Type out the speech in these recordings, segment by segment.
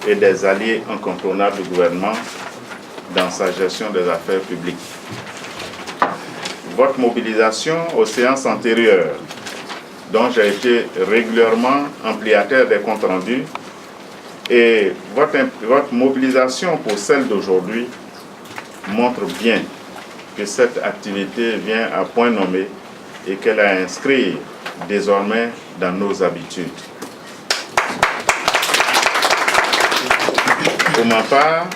et des alliés incontournables du gouvernement dans sa gestion des affaires publiques. Votre mobilisation aux séances antérieures, dont j'ai été régulièrement ampliataire des comptes rendus, et votre mobilisation pour celle d'aujourd'hui montre bien que cette activité vient à point nommé et qu'elle a inscrit désormais dans nos habitudes. Pour ma part,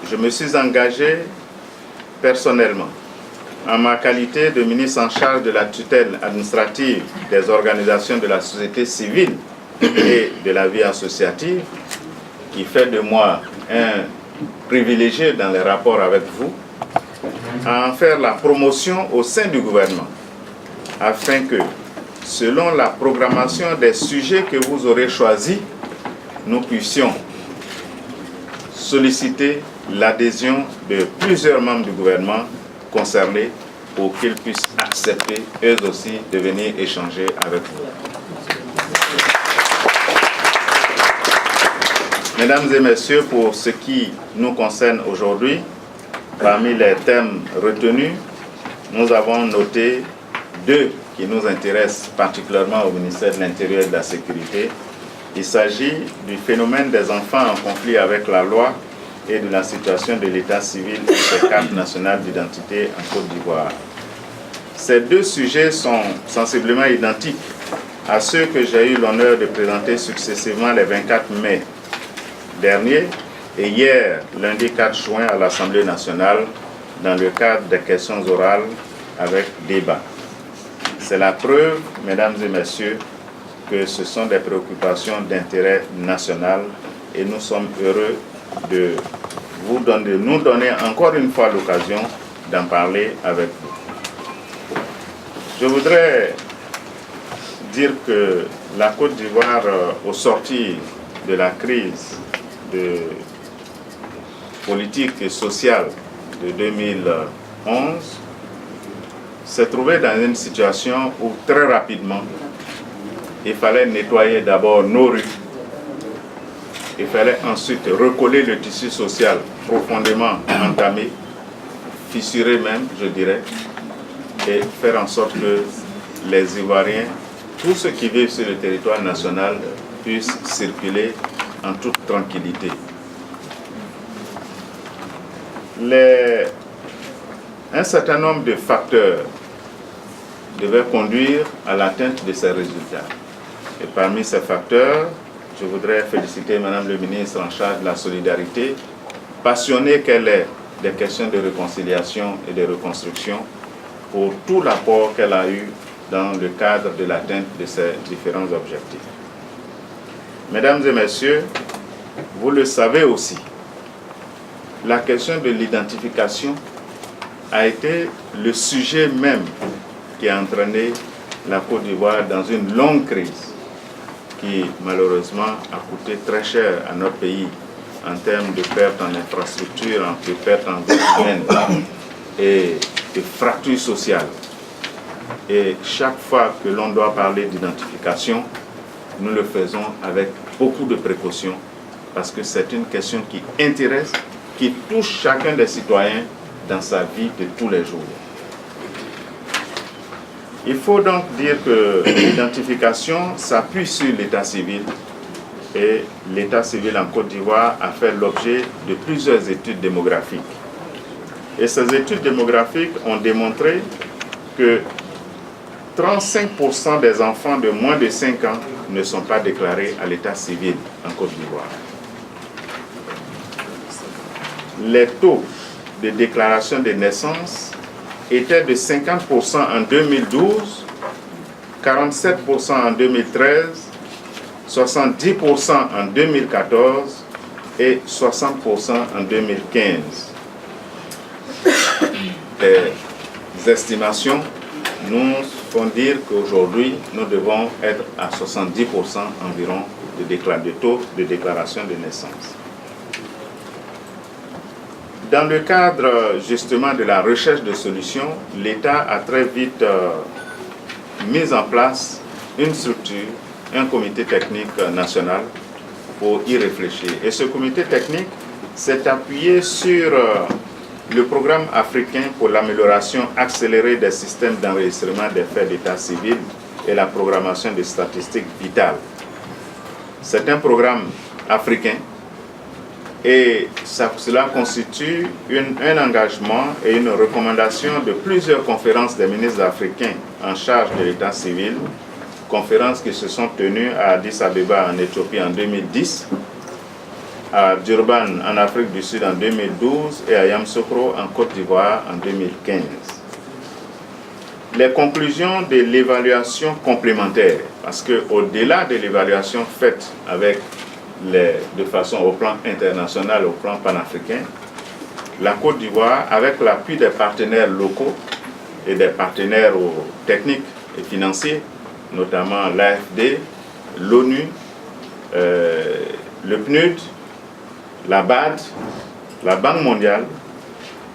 je me suis engagé personnellement, en ma qualité de ministre en charge de la tutelle administrative des organisations de la société civile et de la vie associative, qui fait de moi un privilégié dans les rapports avec vous, à en faire la promotion au sein du gouvernement, afin que, selon la programmation des sujets que vous aurez choisis, nous puissions solliciter l'adhésion de plusieurs membres du gouvernement concernés pour qu'ils puissent accepter eux aussi de venir échanger avec vous. Mesdames et messieurs, pour ce qui nous concerne aujourd'hui, parmi les thèmes retenus, nous avons noté deux qui nous intéressent particulièrement au ministère de l'Intérieur et de la Sécurité. Il s'agit du phénomène des enfants en conflit avec la loi et de la situation de l'état civil et des cartes nationales d'identité en Côte d'Ivoire. Ces deux sujets sont sensiblement identiques à ceux que j'ai eu l'honneur de présenter successivement les 24 mai dernier et hier, lundi 4 juin, à l'Assemblée nationale, dans le cadre des questions orales avec débat. C'est la preuve, mesdames et messieurs, que ce sont des préoccupations d'intérêt national et nous sommes heureux de nous donner encore une fois l'occasion d'en parler avec vous. Je voudrais dire que la Côte d'Ivoire, au sortir de la crise politique et sociale de 2011, s'est trouvée dans une situation où très rapidement, il fallait nettoyer d'abord nos rues. Il fallait ensuite recoller le tissu social profondément entamé, fissuré même, je dirais, et faire en sorte que les Ivoiriens, tous ceux qui vivent sur le territoire national, puissent circuler en toute tranquillité. Un certain nombre de facteurs devaient conduire à l'atteinte de ces résultats. Et parmi ces facteurs, je voudrais féliciter Madame le ministre en charge de la solidarité, passionnée qu'elle est des questions de réconciliation et de reconstruction, pour tout l'apport qu'elle a eu dans le cadre de l'atteinte de ces différents objectifs. Mesdames et messieurs, vous le savez aussi, la question de l'identification a été le sujet même qui a entraîné la Côte d'Ivoire dans une longue crise qui malheureusement a coûté très cher à notre pays en termes de pertes en infrastructure, de pertes en vie humaine et de fractures sociales. Et chaque fois que l'on doit parler d'identification, nous le faisons avec beaucoup de précautions parce que c'est une question qui intéresse, qui touche chacun des citoyens dans sa vie de tous les jours. Il faut donc dire que l'identification s'appuie sur l'état civil et l'état civil en Côte d'Ivoire a fait l'objet de plusieurs études démographiques. Et ces études démographiques ont démontré que 35% des enfants de moins de 5 ans ne sont pas déclarés à l'état civil en Côte d'Ivoire. Les taux de déclaration de naissance étaient de 50% en 2012, 47% en 2013, 70% en 2014 et 60% en 2015. Les estimations nous font dire qu'aujourd'hui, nous devons être à 70% environ de taux de déclaration de naissance. Dans le cadre justement de la recherche de solutions, l'État a très vite mis en place une structure, un comité technique national pour y réfléchir. Et ce comité technique s'est appuyé sur le programme africain pour l'amélioration accélérée des systèmes d'enregistrement des faits d'état civil et la programmation des statistiques vitales. C'est un programme africain et cela constitue un engagement et une recommandation de plusieurs conférences des ministres africains en charge de l'état civil, conférences qui se sont tenues à Addis Abeba en Éthiopie en 2010, à Durban en Afrique du Sud en 2012 et à Yamoussoukro en Côte d'Ivoire en 2015. Les conclusions de l'évaluation complémentaire, parce qu'au-delà de l'évaluation faite de façon au plan international, au plan panafricain, la Côte d'Ivoire, avec l'appui des partenaires locaux et des partenaires techniques et financiers, notamment l'AFD, l'ONU, le PNUD, la BAD, la Banque mondiale,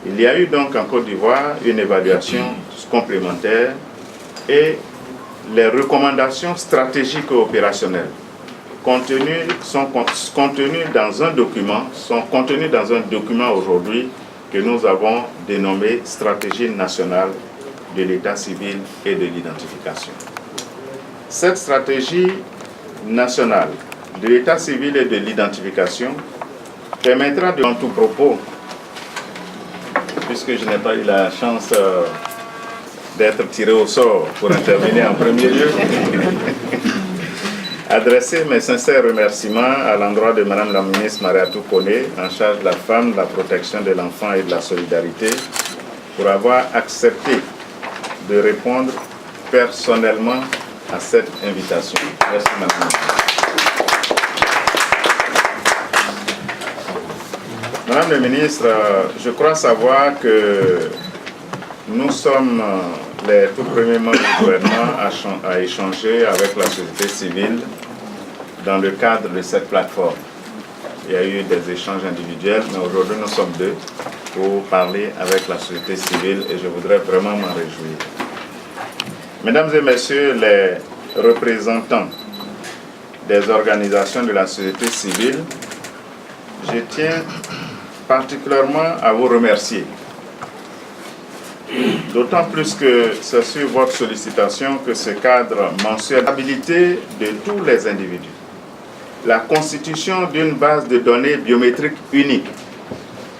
il y a eu donc en Côte d'Ivoire une évaluation complémentaire et les recommandations stratégiques et opérationnelles sont contenues dans un document aujourd'hui que nous avons dénommé Stratégie nationale de l'état civil et de l'identification. Cette stratégie nationale de l'état civil et de l'identification permettra de, en tout propos, puisque je n'ai pas eu la chance d'être tiré au sort pour intervenir en premier lieu, adresser mes sincères remerciements à l'endroit de Madame la ministre Mariatou Koné, en charge de la femme, de la protection de l'enfant et de la solidarité, pour avoir accepté de répondre personnellement à cette invitation. Merci Madame. Madame le ministre, je crois savoir que nous sommes les tout premiers membres du gouvernement à échanger avec la société civile dans le cadre de cette plateforme. Il y a eu des échanges individuels, mais aujourd'hui nous sommes deux pour parler avec la société civile et je voudrais vraiment m'en réjouir. Mesdames et messieurs les représentants des organisations de la société civile, je tiens particulièrement à vous remercier. D'autant plus que c'est sur votre sollicitation que ce cadre mentionne la stabilité de tous les individus, la constitution d'une base de données biométriques unique,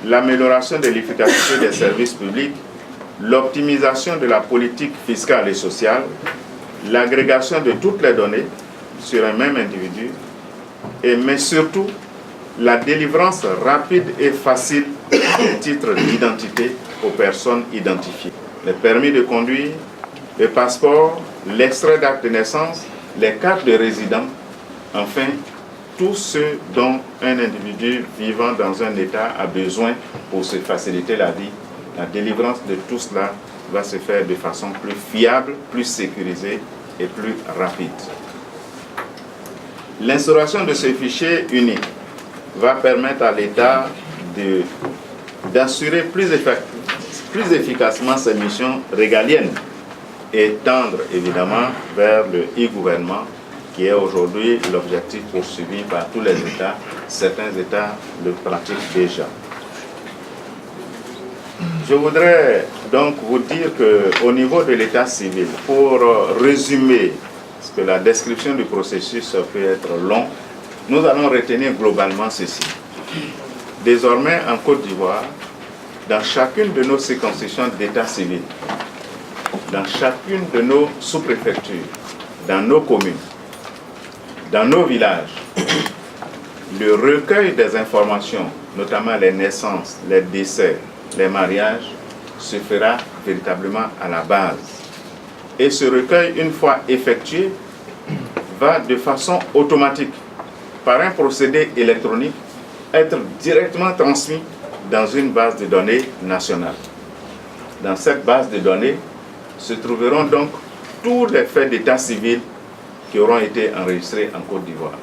l'amélioration de l'efficacité des services publics, l'optimisation de la politique fiscale et sociale, l'agrégation de toutes les données sur un même individu, mais surtout la délivrance rapide et facile des titres d'identité aux personnes identifiées. Les permis de conduire, les passeports, l'extrait d'acte de naissance, les cartes de résident, enfin, tout ce dont un individu vivant dans un État a besoin pour se faciliter la vie. La délivrance de tout cela va se faire de façon plus fiable, plus sécurisée et plus rapide. L'instauration de ce fichier unique va permettre à l'État d'assurer plus efficacement ses missions régaliennes et tendre évidemment vers le e-gouvernement qui est aujourd'hui l'objectif poursuivi par tous les États. Certains États le pratiquent déjà. Je voudrais donc vous dire qu'au niveau de l'état civil, pour résumer, parce que la description du processus peut être long, nous allons retenir globalement ceci. Désormais, en Côte d'Ivoire, dans chacune de nos circonscriptions d'état civil, dans chacune de nos sous-préfectures, dans nos communes, dans nos villages, le recueil des informations, notamment les naissances, les décès, les mariages, se fera véritablement à la base. Et ce recueil, une fois effectué, va de façon automatique, par un procédé électronique, être directement transmis dans une base de données nationale. Dans cette base de données se trouveront donc tous les faits d'état civil qui auront été enregistrés en Côte d'Ivoire.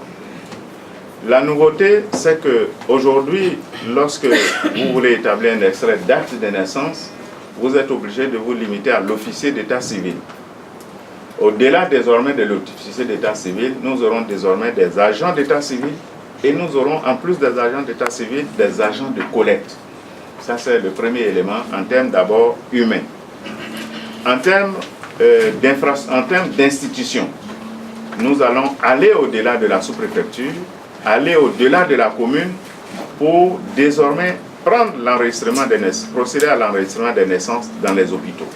La nouveauté, c'est qu'aujourd'hui, lorsque vous voulez établir un extrait d'acte de naissance, vous êtes obligé de vous limiter à l'officier d'état civil. Au-delà désormais de l'officier d'état civil, nous aurons désormais des agents d'état civil Et nous aurons, en plus des agents d'état civil, des agents de collecte. Ça, c'est le premier élément en termes d'abord humains. En termes d'institutions, nous allons aller au-delà de la sous-préfecture, aller au-delà de la commune pour désormais prendre l'enregistrement des naissances, procéder à l'enregistrement des naissances dans les hôpitaux,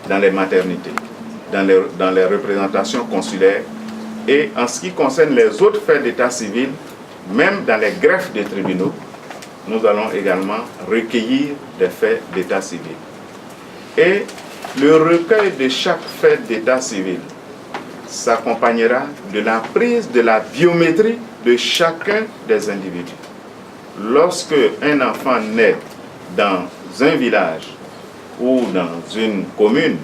dans les maternités, dans les représentations consulaires. Et en ce qui concerne les autres faits d'état civil, même dans les greffes des tribunaux, nous allons également recueillir des faits d'état civil. Et le recueil de chaque fait d'état civil s'accompagnera de la prise de la biométrie de chacun des individus. Lorsque un enfant naît dans un village ou dans une commune,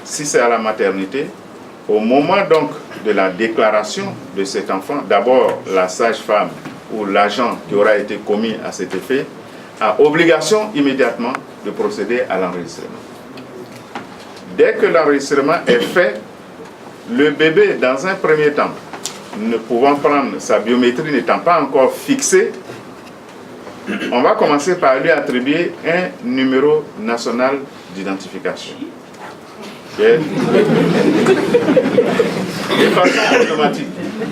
si c'est à la maternité, au moment donc de la déclaration de cet enfant, d'abord la sage-femme ou l'agent qui aura été commis à cet effet a obligation immédiatement de procéder à l'enregistrement. Dès que l'enregistrement est fait, le bébé, dans un premier temps, ne pouvant prendre sa biométrie n'étant pas encore fixée, on va commencer par lui attribuer un numéro national d'identification. De façon automatique.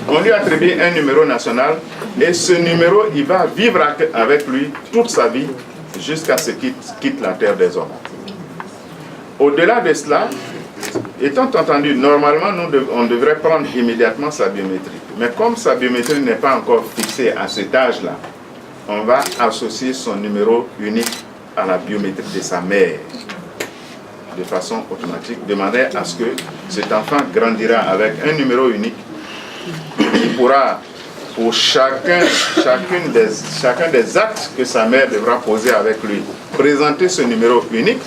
On lui attribue un numéro national et ce numéro, il va vivre avec lui toute sa vie jusqu'à ce qu'il quitte la terre des hommes. Au-delà de cela, étant entendu, normalement, on devrait prendre immédiatement sa biométrie. Mais comme sa biométrie n'est pas encore fixée à cet âge-là, on va associer son numéro unique à la biométrie de sa mère. De façon automatique, demander à ce que cet enfant grandira avec un numéro unique. Il pourra, pour chacun des actes que sa mère devra poser avec lui, présenter ce numéro unique.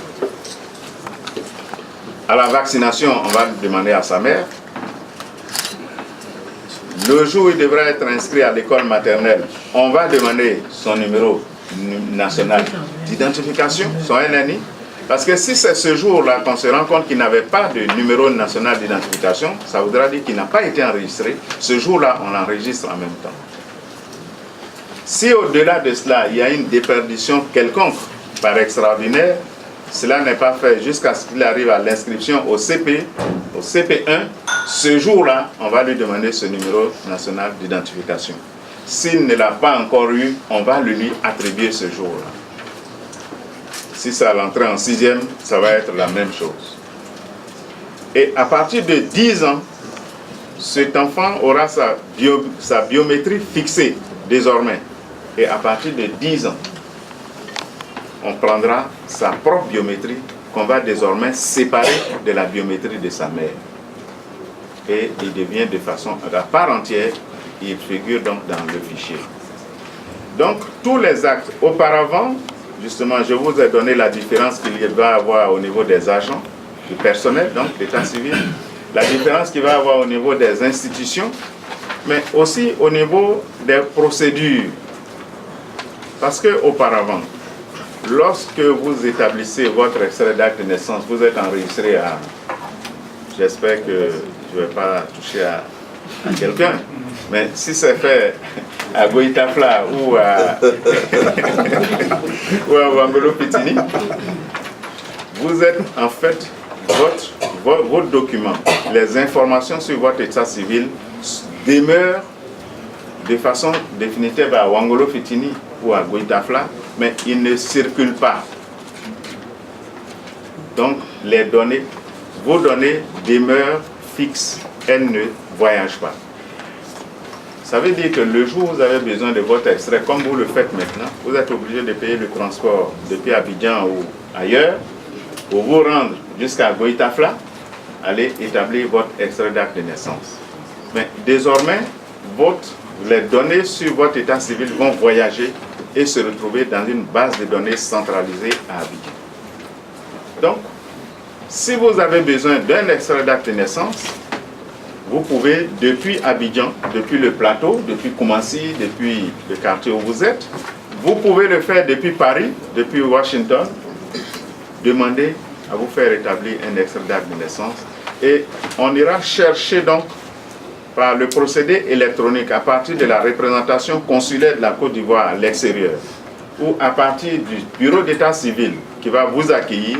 À la vaccination, on va demander à sa mère. Le jour où il devra être inscrit à l'école maternelle, on va demander son numéro national d'identification, son NNI. Parce que si c'est ce jour-là qu'on se rend compte qu'il n'avait pas de numéro national d'identification, ça voudra dire qu'il n'a pas été enregistré. Ce jour-là, on l'enregistre en même temps. Si au-delà de cela, il y a une déperdition quelconque par extraordinaire, cela n'est pas fait jusqu'à ce qu'il arrive à l'inscription au CP, au CP1. Ce jour-là, on va lui demander ce numéro national d'identification. S'il ne l'a pas encore eu, on va lui attribuer ce jour-là. Si c'est à l'entrée en 6e, ça va être la même chose. Et à partir de 10 ans, cet enfant aura sa biométrie fixée désormais. Et à partir de 10 ans, on prendra sa propre biométrie qu'on va désormais séparer de la biométrie de sa mère. Et il devient de façon à part entière, il figure donc dans le fichier. Donc tous les actes auparavant, justement, je vous ai donné la différence qu'il va avoir au niveau des agents, du personnel, donc l'état civil, la différence qu'il va y avoir au niveau des institutions, mais aussi au niveau des procédures. Parce qu'auparavant, lorsque vous établissez votre extrait d'acte de naissance, vous êtes enregistré à... J'espère que je ne vais pas toucher à quelqu'un, mais si c'est fait à Goïtafla ou à Wangolo Fitini, vous êtes en fait, vos documents, les informations sur votre état civil demeurent de façon définitive à Wangolo Fitini ou à Goïtafla, mais ils ne circulent pas. Donc les données, vos données demeurent fixes, elles ne voyagent pas. Ça veut dire que le jour où vous avez besoin de votre extrait, comme vous le faites maintenant, vous êtes obligé de payer le transport depuis Abidjan ou ailleurs pour vous rendre jusqu'à Goïtafla, aller établir votre extrait d'acte de naissance. Mais désormais, les données sur votre état civil vont voyager et se retrouver dans une base de données centralisée à Abidjan. Donc, si vous avez besoin d'un extrait d'acte de naissance, vous pouvez, depuis Abidjan, depuis le plateau, depuis Koumassi, depuis le quartier où vous êtes, vous pouvez le faire depuis Paris, depuis Washington, demander à vous faire établir un extrait d'acte de naissance et on ira chercher donc par le procédé électronique à partir de la représentation consulaire de la Côte d'Ivoire à l'extérieur ou à partir du bureau d'état civil qui va vous accueillir,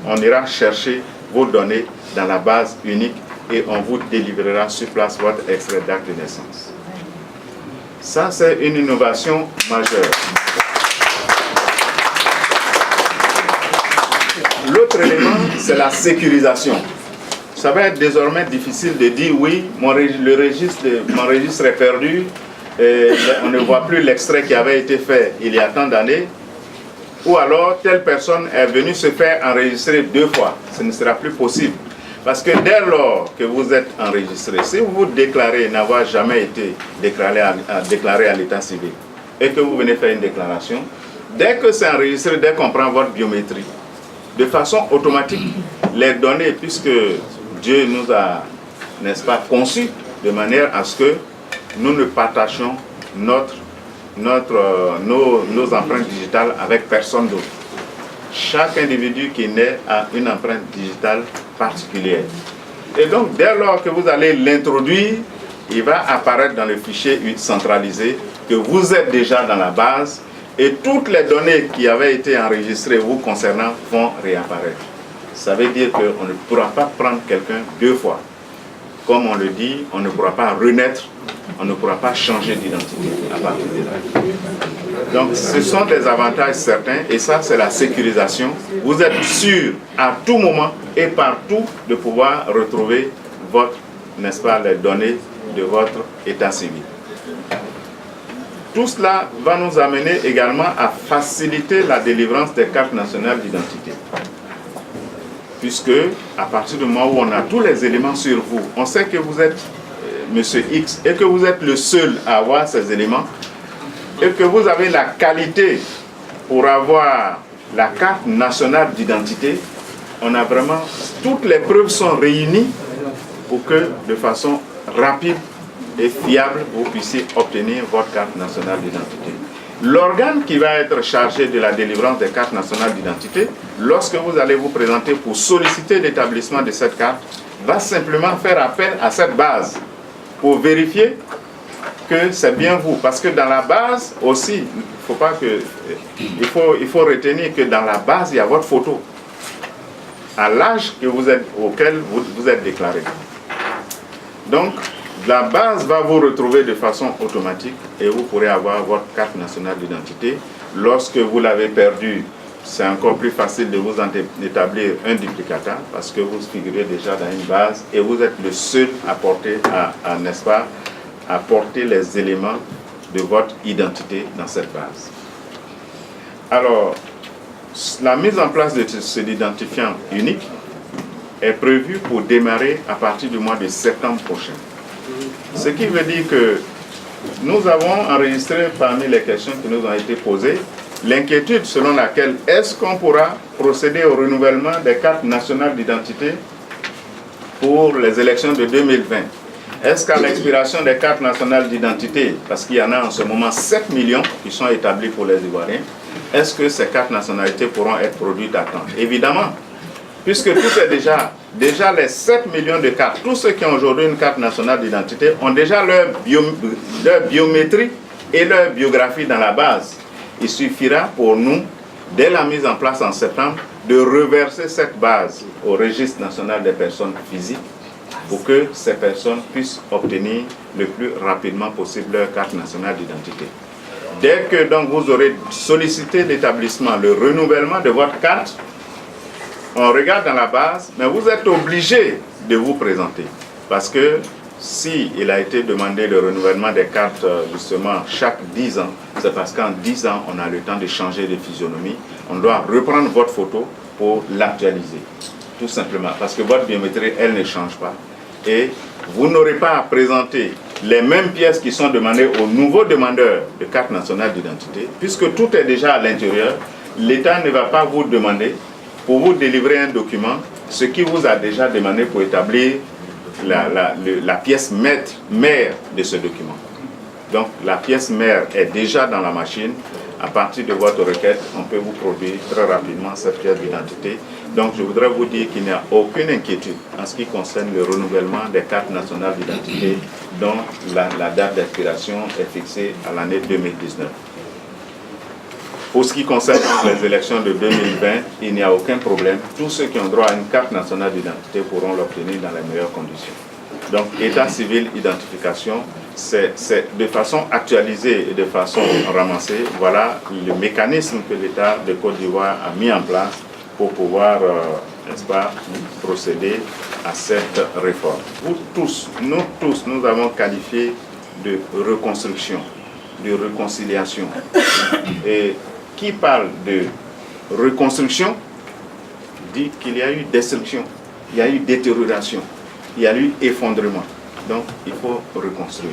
on ira chercher vos données dans la base unique et on vous délivrera sur place votre extrait d'acte de naissance. Ça, c'est une innovation majeure. L'autre élément, c'est la sécurisation. Ça va être désormais difficile de dire oui, mon registre est perdu, et on ne voit plus l'extrait qui avait été fait il y a tant d'années, ou alors telle personne est venue se faire enregistrer 2 fois. Ce ne sera plus possible. Parce que dès lors que vous êtes enregistré, si vous vous déclarez n'avoir jamais été déclaré à l'état civil et que vous venez faire une déclaration, dès que c'est enregistré, dès qu'on prend votre biométrie, de façon automatique, les données, puisque Dieu nous a, n'est-ce pas, conçus de manière à ce que nous ne partagions nos empreintes digitales avec personne d'autre. Chaque individu qui naît a une empreinte digitale particulière. Et donc, dès lors que vous allez l'introduire, il va apparaître dans le fichier centralisé que vous êtes déjà dans la base et toutes les données qui avaient été enregistrées vous concernant vont réapparaître. Ça veut dire qu'on ne pourra pas prendre quelqu'un 2 fois. Comme on le dit, on ne pourra pas renaître, on ne pourra pas changer d'identité à partir de là. Donc ce sont des avantages certains et ça c'est la sécurisation. Vous êtes sûr à tout moment et partout de pouvoir retrouver votre, n'est-ce pas, les données de votre état civil. Tout cela va nous amener également à faciliter la délivrance des cartes nationales d'identité. Puisque, à partir du moment où on a tous les éléments sur vous, on sait que vous êtes Monsieur X et que vous êtes le seul à avoir ces éléments et que vous avez la qualité pour avoir la carte nationale d'identité, on a vraiment, toutes les preuves sont réunies pour que, de façon rapide et fiable, vous puissiez obtenir votre carte nationale d'identité. L'organe qui va être chargé de la délivrance des cartes nationales d'identité, lorsque vous allez vous présenter pour solliciter l'établissement de cette carte, va simplement faire appel à cette base pour vérifier que c'est bien vous. Parce que dans la base aussi, il faut retenir que dans la base, il y a votre photo à l'âge auquel vous êtes déclaré. Donc, la base va vous retrouver de façon automatique et vous pourrez avoir votre carte nationale d'identité. Lorsque vous l'avez perdue, c'est encore plus facile de vous établir un duplicata parce que vous figurez déjà dans une base et vous êtes le seul à porter, n'est-ce pas, à porter les éléments de votre identité dans cette base. Alors, la mise en place de cet identifiant unique est prévue pour démarrer à partir du mois de septembre prochain. Ce qui veut dire que nous avons enregistré parmi les questions qui nous ont été posées l'inquiétude selon laquelle est-ce qu'on pourra procéder au renouvellement des cartes nationales d'identité pour les élections de 2020. Est-ce qu'à l'expiration des cartes nationales d'identité, parce qu'il y en a en ce moment 7 millions qui sont établies pour les Ivoiriens, est-ce que ces cartes nationalités pourront être produites à temps? Évidemment, puisque tout est déjà les 7 millions de cartes, tous ceux qui ont aujourd'hui une carte nationale d'identité ont déjà leur biométrie et leur biographie dans la base. Il suffira pour nous, dès la mise en place en septembre, de reverser cette base au registre national des personnes physiques pour que ces personnes puissent obtenir le plus rapidement possible leur carte nationale d'identité. Dès que donc vous aurez sollicité l'établissement, le renouvellement de votre carte, on regarde dans la base, mais vous êtes obligé de vous présenter. Parce que si il a été demandé le renouvellement des cartes justement chaque 10 ans, c'est parce qu'en 10 ans, on a le temps de changer de physionomie. On doit reprendre votre photo pour l'actualiser. Tout simplement. Parce que votre biométrie, elle ne change pas. Et vous n'aurez pas à présenter les mêmes pièces qui sont demandées aux nouveaux demandeurs de carte nationale d'identité. Puisque tout est déjà à l'intérieur, l'État ne va pas vous demander pour vous délivrer un document, ce qui vous a déjà demandé pour établir la pièce mère de ce document. Donc la pièce mère est déjà dans la machine. à partir de votre requête, on peut vous produire très rapidement cette pièce d'identité. Donc je voudrais vous dire qu'il n'y a aucune inquiétude en ce qui concerne le renouvellement des cartes nationales d'identité dont la date d'expiration est fixée à l'année 2019. Pour ce qui concerne les élections de 2020, il n'y a aucun problème. Tous ceux qui ont droit à une carte nationale d'identité pourront l'obtenir dans les meilleures conditions. Donc, état civil, identification, c'est de façon actualisée et de façon ramassée. Voilà le mécanisme que l'État de Côte d'Ivoire a mis en place pour pouvoir, n'est-ce pas, procéder à cette réforme. Vous tous, nous avons qualifié de reconstruction, de réconciliation. Et qui parle de reconstruction dit qu'il y a eu destruction, il y a eu détérioration, il y a eu effondrement. Donc, il faut reconstruire.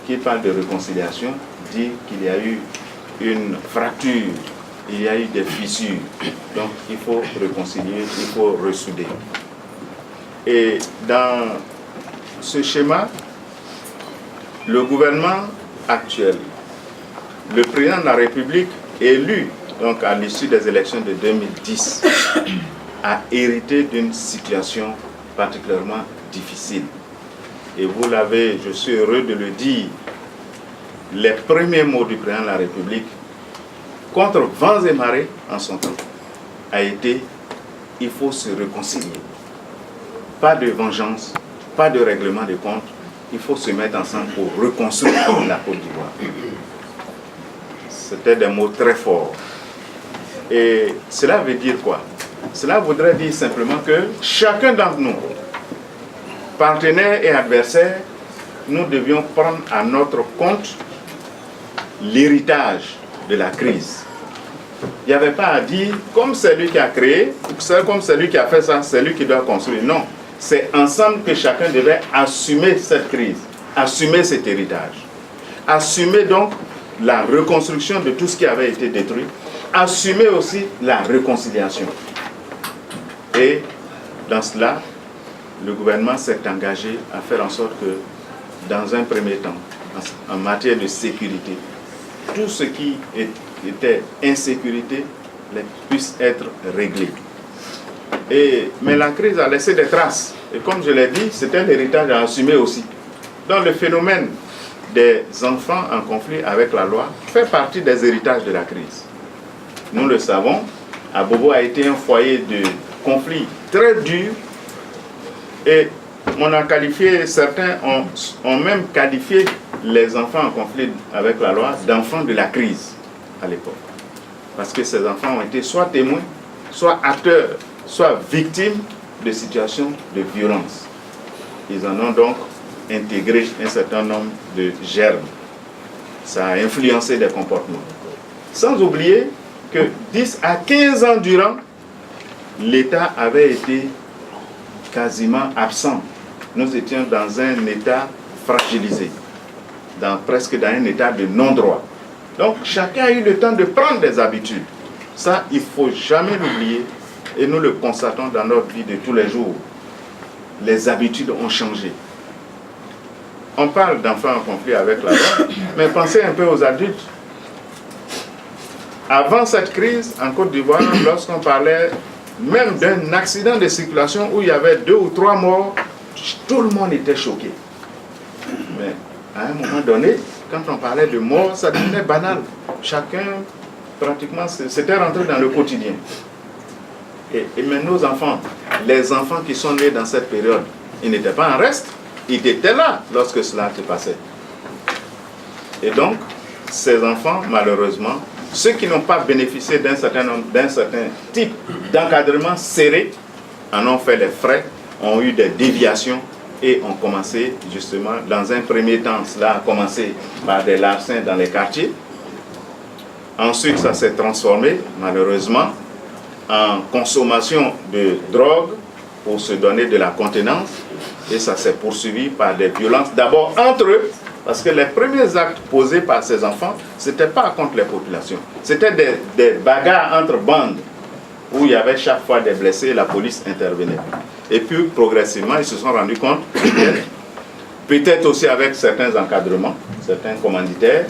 Qui parle de réconciliation dit qu'il y a eu une fracture, il y a eu des fissures. Donc, il faut réconcilier, il faut ressouder. Et dans ce schéma, le gouvernement actuel, le président de la République élu donc à l'issue des élections de 2010 a hérité d'une situation particulièrement difficile. Et vous l'avez, je suis heureux de le dire, les premiers mots du président de la République, contre vents et marées en son temps, a été « il faut se réconcilier ». Pas de vengeance, pas de règlement de comptes, il faut se mettre ensemble pour reconstruire la Côte d'Ivoire. C'était des mots très forts. Et cela veut dire quoi? Cela voudrait dire simplement que chacun d'entre nous, partenaires et adversaires, nous devions prendre à notre compte l'héritage de la crise. Il n'y avait pas à dire, comme c'est lui qui a créé, comme c'est lui qui a fait ça, c'est lui qui doit construire. Non, c'est ensemble que chacun devait assumer cette crise, assumer cet héritage. Assumer donc la reconstruction de tout ce qui avait été détruit, assumer aussi la réconciliation. Et dans cela, le gouvernement s'est engagé à faire en sorte que, dans un premier temps, en matière de sécurité, tout ce qui était insécurité puisse être réglé. Mais la crise a laissé des traces. Et comme je l'ai dit, c'était l'héritage à assumer aussi. Donc le phénomène des enfants en conflit avec la loi fait partie des héritages de la crise. Nous le savons, Abobo a été un foyer de conflit très dur et on a qualifié, certains ont même qualifié les enfants en conflit avec la loi d'enfants de la crise à l'époque. Parce que ces enfants ont été soit témoins, soit acteurs, soit victimes de situations de violence. Ils en ont donc intégré un certain nombre de germes. Ça a influencé des comportements. Sans oublier que 10 à 15 ans durant, l'État avait été quasiment absent. Nous étions dans un état fragilisé, presque dans un état de non-droit. Donc chacun a eu le temps de prendre des habitudes. Ça, il ne faut jamais l'oublier et nous le constatons dans notre vie de tous les jours. Les habitudes ont changé. On parle d'enfants en conflit avec la loi, mais pensez un peu aux adultes. Avant cette crise, en Côte d'Ivoire, lorsqu'on parlait même d'un accident de circulation où il y avait 2 ou 3 morts, tout le monde était choqué. Mais à un moment donné, quand on parlait de mort, ça devenait banal. Chacun, pratiquement, c'était rentré dans le quotidien. Et même nos enfants, les enfants qui sont nés dans cette période, ils n'étaient pas en reste, ils étaient là lorsque cela se passait. Et donc, ces enfants, malheureusement, ceux qui n'ont pas bénéficié d'un certain type d'encadrement serré, en ont fait les frais, ont eu des déviations et ont commencé justement, dans un premier temps, cela a commencé par des larcins dans les quartiers. Ensuite, ça s'est transformé, malheureusement, en consommation de drogue pour se donner de la contenance. Et ça s'est poursuivi par des violences, d'abord entre eux, parce que les premiers actes posés par ces enfants, ce n'était pas contre les populations. C'était des bagarres entre bandes, où il y avait chaque fois des blessés et la police intervenait. Et puis, progressivement, ils se sont rendus compte, peut-être aussi avec certains encadrements, certains commanditaires,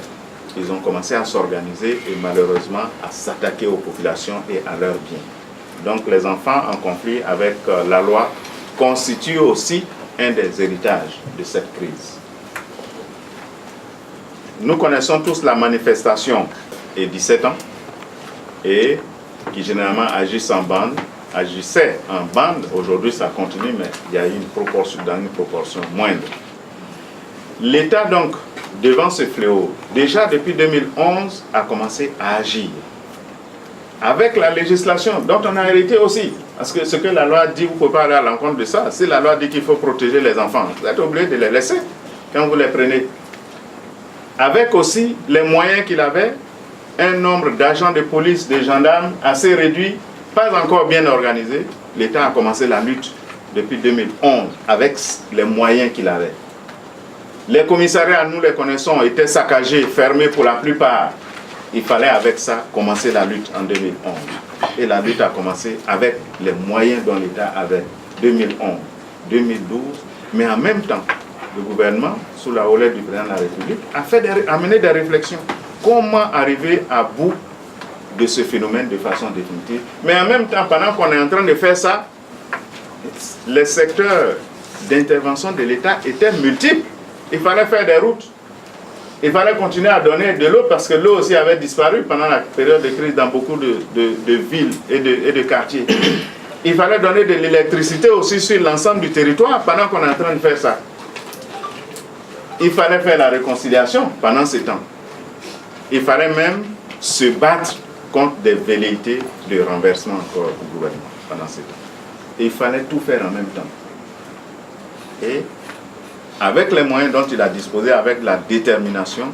ils ont commencé à s'organiser et malheureusement à s'attaquer aux populations et à leurs biens. Donc les enfants en conflit avec la loi constituent aussi un des héritages de cette crise. Nous connaissons tous la manifestation et 17 ans et qui généralement agissait en bande. Aujourd'hui ça continue, mais il y a une proportion moindre. L'État donc, devant ce fléau, déjà depuis 2011, a commencé à agir. Avec la législation dont on a hérité aussi. Parce que ce que la loi dit, vous ne pouvez pas aller à l'encontre de ça. Si la loi dit qu'il faut protéger les enfants, vous êtes obligé de les laisser quand vous les prenez. Avec aussi les moyens qu'il avait, un nombre d'agents de police, de gendarmes assez réduit, pas encore bien organisé, l'État a commencé la lutte depuis 2011 avec les moyens qu'il avait. Les commissariats, nous les connaissons, étaient saccagés, fermés pour la plupart. Il fallait avec ça commencer la lutte en 2011. Et la lutte a commencé avec les moyens dont l'État avait 2011, 2012. Mais en même temps, le gouvernement, sous la houlette du président de la République, a mené des réflexions. Comment arriver à bout de ce phénomène de façon définitive? Mais en même temps, pendant qu'on est en train de faire ça, les secteurs d'intervention de l'État étaient multiples. Il fallait faire des routes. Il fallait continuer à donner de l'eau parce que l'eau aussi avait disparu pendant la période de crise dans beaucoup de villes et de quartiers. Il fallait donner de l'électricité aussi sur l'ensemble du territoire pendant qu'on est en train de faire ça. Il fallait faire la réconciliation pendant ce temps. Il fallait même se battre contre des velléités de renversement encore du gouvernement pendant ce temps. Et il fallait tout faire en même temps. Et avec les moyens dont il a disposé, avec la détermination,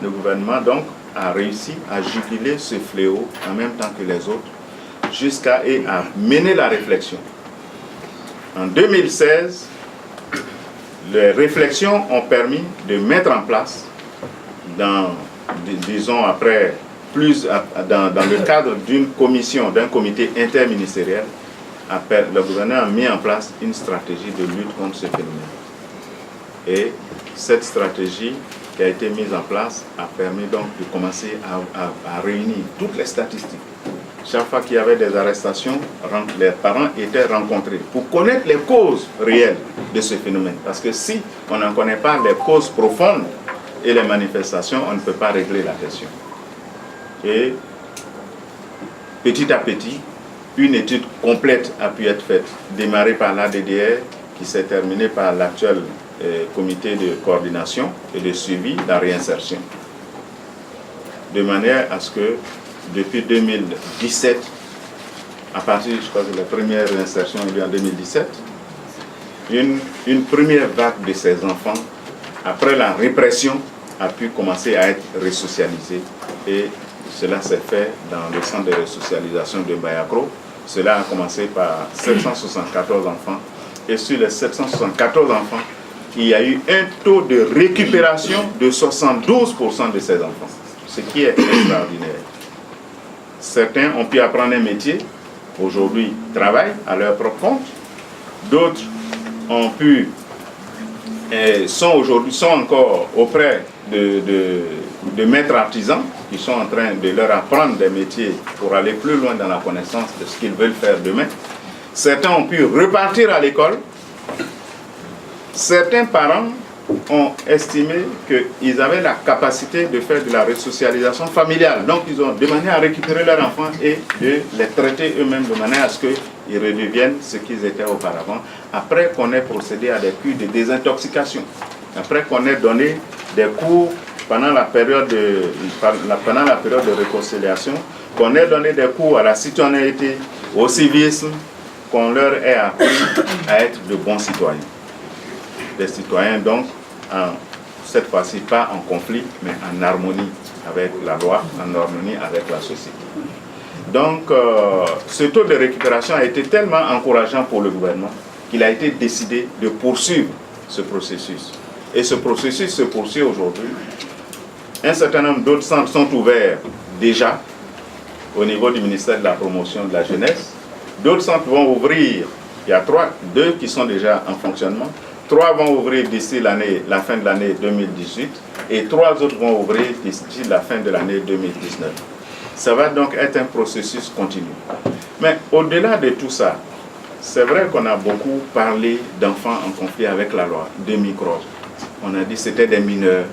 le gouvernement donc a réussi à juguler ce fléau en même temps que les autres, jusqu'à mener la réflexion. En 2016, les réflexions ont permis de mettre en place, disons après, dans le cadre d'une commission, d'un comité interministériel, le gouvernement a mis en place une stratégie de lutte contre ce phénomène. Et cette stratégie qui a été mise en place a permis donc de commencer à réunir toutes les statistiques. Chaque fois qu'il y avait des arrestations, les parents étaient rencontrés pour connaître les causes réelles de ce phénomène. Parce que si on n'en connaît pas les causes profondes et les manifestations, on ne peut pas régler la question. Et petit à petit, une étude complète a pu être faite, démarrée par l'ADDR, qui s'est terminée par l'actuel comité de coordination et de suivi de la réinsertion. De manière à ce que, depuis 2017, à partir, je crois que la première réinsertion est en 2017, une première vague de ces enfants, après la répression, a pu commencer à être resocialisée. Et cela s'est fait dans le centre de resocialisation de Bayakro. Cela a commencé par 774 enfants. Et sur les 774 enfants, il y a eu un taux de récupération de 72% de ces enfants, ce qui est extraordinaire. Certains ont pu apprendre un métier, aujourd'hui travaillent à leur propre compte. D'autres ont pu, sont encore auprès de maîtres artisans qui sont en train de leur apprendre des métiers pour aller plus loin dans la connaissance de ce qu'ils veulent faire demain. Certains ont pu repartir à l'école. Certains parents ont estimé qu'ils avaient la capacité de faire de la resocialisation familiale. Donc ils ont demandé à récupérer leurs enfants et de les traiter eux-mêmes de manière à ce qu'ils redeviennent ce qu'ils étaient auparavant. Après qu'on ait procédé à des cures de désintoxication. Après qu'on ait donné des cours pendant la période de réconciliation, qu'on ait donné des cours à la citoyenneté, au civisme, qu'on leur ait appris à être de bons citoyens. Des citoyens donc, cette fois-ci pas en conflit, mais en harmonie avec la loi, en harmonie avec la société. Donc, ce taux de récupération a été tellement encourageant pour le gouvernement qu'il a été décidé de poursuivre ce processus. Et ce processus se poursuit aujourd'hui. Un certain nombre d'autres centres sont ouverts déjà au niveau du ministère de la Promotion de la Jeunesse. D'autres centres vont ouvrir. Il y a deux qui sont déjà en fonctionnement. 3 vont ouvrir d'ici la fin de l'année 2018 et 3 autres vont ouvrir d'ici la fin de l'année 2019. Ça va donc être un processus continu. Mais au-delà de tout ça, c'est vrai qu'on a beaucoup parlé d'enfants en conflit avec la loi, de microbes. On a dit que c'était des mineurs.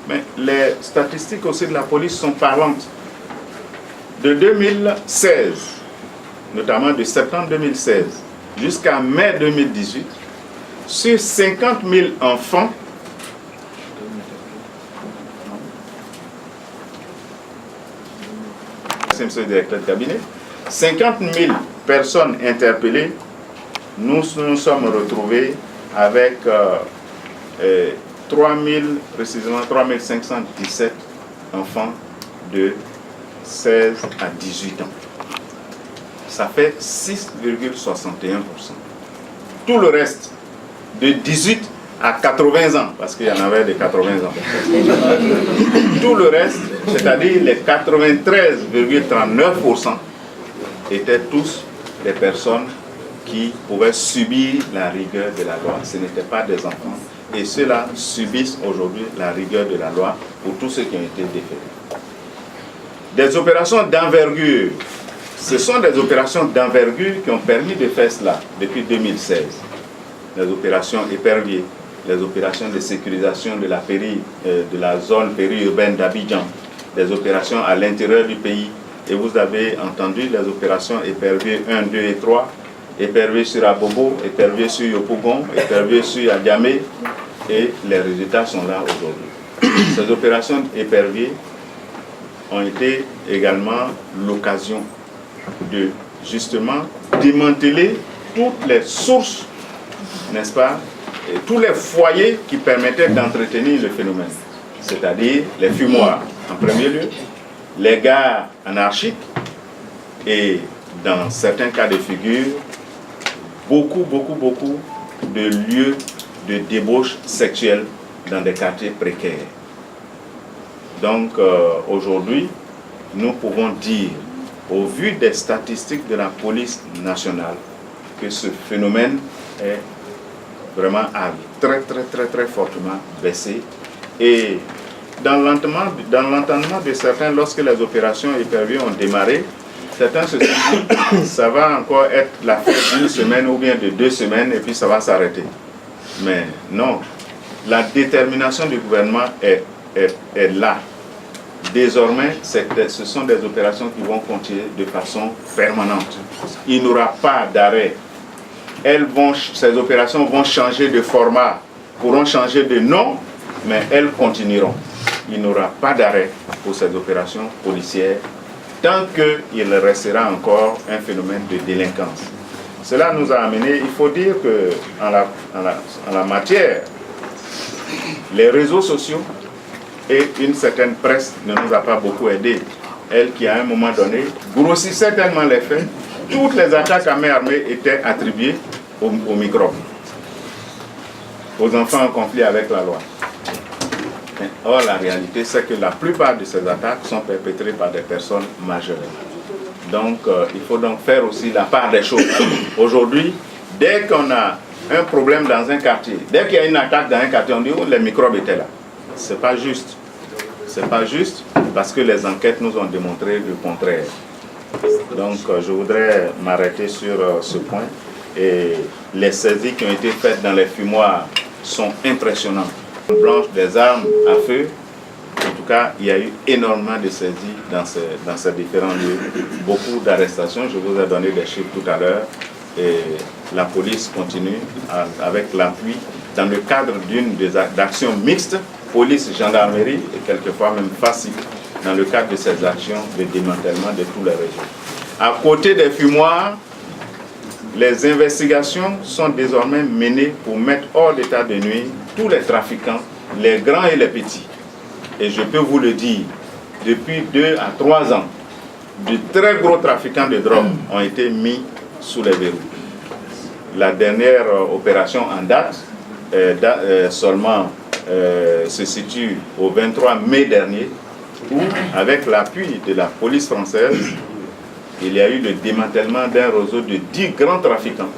Mais les statistiques aussi de la police sont parlantes. De 2016, notamment de septembre 2016 jusqu'à mai 2018, sur 50 000 enfants, c'est monsieur le directeur de cabinet, 50 000 personnes interpellées, nous sommes retrouvés avec précisément 3 517 enfants de 16 à 18 ans. Ça fait 6,61%. Tout le reste, de 18 à 80 ans, parce qu'il y en avait de 80 ans. Tout le reste, c'est-à-dire les 93,39%, étaient tous des personnes qui pouvaient subir la rigueur de la loi. Ce n'étaient pas des enfants. Et ceux-là subissent aujourd'hui la rigueur de la loi pour tous ceux qui ont été déférés. Des opérations d'envergure. Ce sont des opérations d'envergure qui ont permis de faire cela depuis 2016. Les opérations éperviers, les opérations de sécurisation de la zone périurbaine d'Abidjan, des opérations à l'intérieur du pays. Et vous avez entendu les opérations épervier 1, 2 et 3, épervier sur Abobo, épervier sur Yopougon, épervier sur Adjamé, et les résultats sont là aujourd'hui. Ces opérations épervier ont été également l'occasion de justement démanteler toutes les sources, n'est-ce pas, et tous les foyers qui permettaient d'entretenir le phénomène, c'est-à-dire les fumoirs en premier lieu, les gares anarchiques et dans certains cas de figure, beaucoup de lieux de débauche sexuelle dans des quartiers précaires. Donc aujourd'hui, nous pouvons dire, au vu des statistiques de la police nationale, que ce phénomène est vraiment très fortement baissé. Et dans l'entendement de certains, lorsque les opérations éperviers ont démarré, certains se sont dit ça va encore être l'affaire d'une semaine ou bien de 2 semaines et puis ça va s'arrêter. Mais non, la détermination du gouvernement est là. Désormais, ce sont des opérations qui vont continuer de façon permanente. Il n'y aura pas d'arrêt. Ces opérations vont changer de format, pourront changer de nom, mais elles continueront. Il n'y aura pas d'arrêt pour ces opérations policières tant qu'il restera encore un phénomène de délinquance. Cela nous a amené, il faut dire qu'en la matière, les réseaux sociaux et une certaine presse ne nous a pas beaucoup aidés. Elle qui, à un moment donné, grossissait tellement les faits, toutes les attaques à main armée étaient attribuées aux microbes, aux enfants en conflit avec la loi. Or, la réalité, c'est que la plupart de ces attaques sont perpétrées par des personnes majeures. Donc, il faut donc faire aussi la part des choses. Aujourd'hui, dès qu'on a un problème dans un quartier, dès qu'il y a une attaque dans un quartier, on dit oh, les microbes étaient là. C'est pas juste. C'est pas juste parce que les enquêtes nous ont démontré le contraire. Donc, je voudrais m'arrêter sur ce point. Et les saisies qui ont été faites dans les fumoirs sont impressionnantes. Blanche des armes à feu. En tout cas, il y a eu énormément de saisies dans ces différents lieux. Beaucoup d'arrestations. Je vous ai donné des chiffres tout à l'heure. Et la police continue avec l'appui dans le cadre d'une actions mixtes, police, gendarmerie et quelquefois même FACI, dans le cadre de ces actions de démantèlement de tous les réseaux. À côté des fumoirs, les investigations sont désormais menées pour mettre hors d'état de nuire tous les trafiquants, les grands et les petits. Et je peux vous le dire, depuis 2 à 3 ans, de très gros trafiquants de drogue ont été mis sous les verrous. La dernière opération en date, seulement se situe au 23 mai dernier, où, avec l'appui de la police française, il y a eu le démantèlement d'un réseau de 10 grands trafiquants,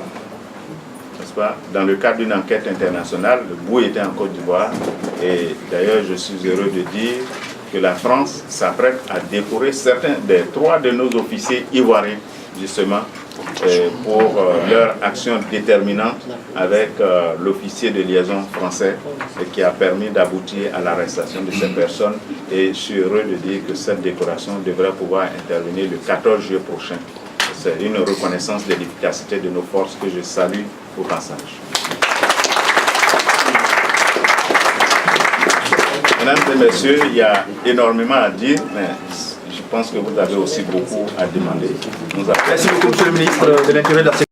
n'est-ce pas, dans le cadre d'une enquête internationale. Le bout était en Côte d'Ivoire. Et d'ailleurs, je suis heureux de dire que la France s'apprête à décorer trois de nos officiers ivoiriens, justement, pour leur action déterminante avec l'officier de liaison français qui a permis d'aboutir à l'arrestation de ces personnes. Et je suis heureux de dire que cette décoration devrait pouvoir intervenir le 14 juillet prochain. C'est une reconnaissance de l'efficacité de nos forces que je salue au passage. Mesdames et messieurs, il y a énormément à dire, mais je pense que vous avez aussi beaucoup à demander. Merci beaucoup, Monsieur le ministre de l'Intérieur et de la Sécurité.